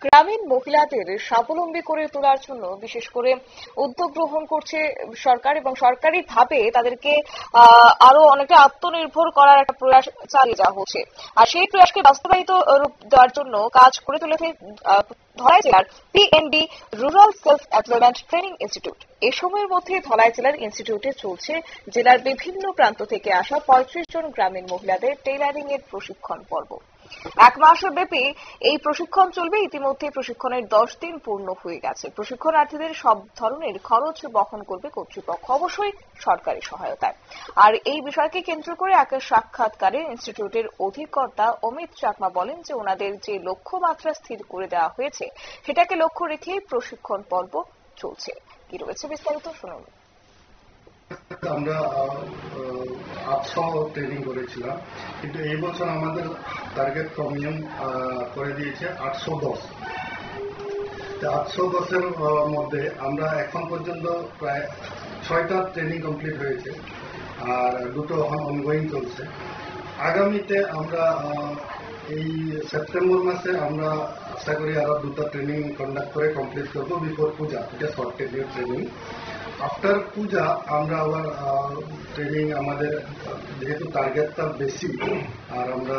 গ্রামীণ মহিলাদের স্বাবলম্বী করে তোলার জন্য বিশেষ করে উদ্যোগ গ্রহণ করছে সরকার এবং সরকারিভাবে তাদেরকে আরো অনেকটা আত্মনির্ভর করার একটা প্রয়াস চালিয়ে যাওয়া হচ্ছে। আর সেই প্রয়াসকে বাস্তবায়িত রূপ দেওয়ার জন্য কাজ করে তুলেছে ধলাই জেলার PNB rural self employment training institute. এ সময়ের মধ্যে ধলাই জেলার ইনস্টিটিউটে চলছে জেলার বিভিন্ন প্রান্ত থেকে আসা ৩৫ জন গ্রামীণ মহিলাদের টেইলারিং এর প্রশিক্ষণ পর্ব। এক মাস ব্যাপী এই প্রশিক্ষণ চলবে। ইতিমধ্যে প্রশিক্ষণের 10 দিন পূর্ণ হয়ে গেছে। প্রশিক্ষণার্থীদের সব ধরনের খরচ বহন করবে কর্তৃপক্ষ, অবশ্যই সরকারি সহায়তায়। আর এই বিষয়কে কেন্দ্র করে এক সাক্ষাৎকারে ইনস্টিটিউটের অধিকর্তা অমিত চাকমা বলেন যে ওনাদের যে লক্ষ্যমাত্রা স্থির করে দেওয়া হয়েছে সেটাকে লক্ষ্য রেখেই প্রশিক্ষণ পর্ব চলছে। কি রয়েছে বিস্তারিত শুনুন। আমরা 800 ট্রেনিং করেছিলাম, কিন্তু এই বছর আমাদের টার্গেট প্রিমিয়াম করে দিয়েছে 810। 810-এর মধ্যে আমরা এখন পর্যন্ত প্রায় 6টা ট্রেনিং কমপ্লিট হয়েছে আর 2টো এখন অনগোয়িং চলছে। আগামীতে আমরা এই সেপ্টেম্বর মাসে আমরা আশা করি আরো 2টা ট্রেনিং কন্ডাক্ট করে কমপ্লিট করবো বিফোর পূজা। এটা শর্ট টেনিয়র ট্রেনিং। আফটার পূজা আমরা আবার ট্রেনিং, আমাদের যেহেতু টার্গেটটা বেশি আর আমরা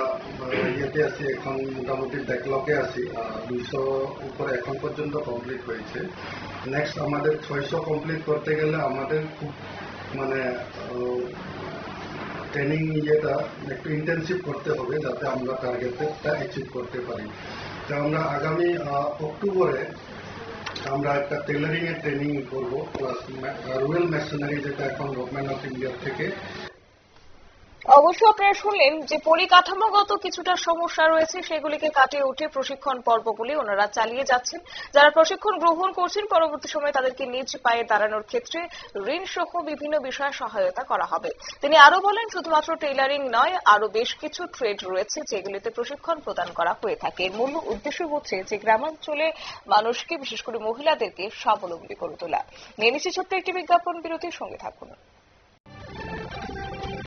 ইয়েতে আছি, এখন মোটামুটি ব্যাকলগে আছি, 200 উপরে এখন পর্যন্ত কমপ্লিট হয়েছে। নেক্সট আমাদের 600 কমপ্লিট করতে গেলে আমাদের খুব ট্রেনিং ইয়েটা একটু ইন্টেন্সিভ করতে হবে যাতে আমরা টার্গেটটা অ্যাচিভ করতে পারি। তো আমরা আগামী অক্টোবরে আমরা একটা টেলারিং এর ট্রেনিং করবো, প্লাস রুরাল মেশিনারি, যেটা এখন গভর্নমেন্ট অফ ইন্ডিয়া থেকে। অবশ্য আপনারা শুনলেন যে পরিকাঠামোগত কিছুটা সমস্যা রয়েছে, সেগুলিকে কাটিয়ে উঠে প্রশিক্ষণ পর্বগুলি ওনারা চালিয়ে যাচ্ছেন। যারা প্রশিক্ষণ গ্রহণ করছেন পরবর্তী সময়ে তাদেরকে নিজ পায়ে দাঁড়ানোর ক্ষেত্রে ঋণ সহ বিভিন্ন বিষয়ে সহায়তা করা হবে। তিনি আরো বলেন শুধুমাত্র টেইলারিং নয়, আরো বেশ কিছু ট্রেড রয়েছে যেগুলিতে প্রশিক্ষণ প্রদান করা হয়ে থাকে। এর মূল উদ্দেশ্য হচ্ছে যে গ্রামাঞ্চলে মানুষকে, বিশেষ করে মহিলাদেরকে স্বাবলম্বী করে তোলা। নিয়ে নিচ্ছে ছোট্ট একটি বিজ্ঞাপন বিরতির সঙ্গে থাকুন।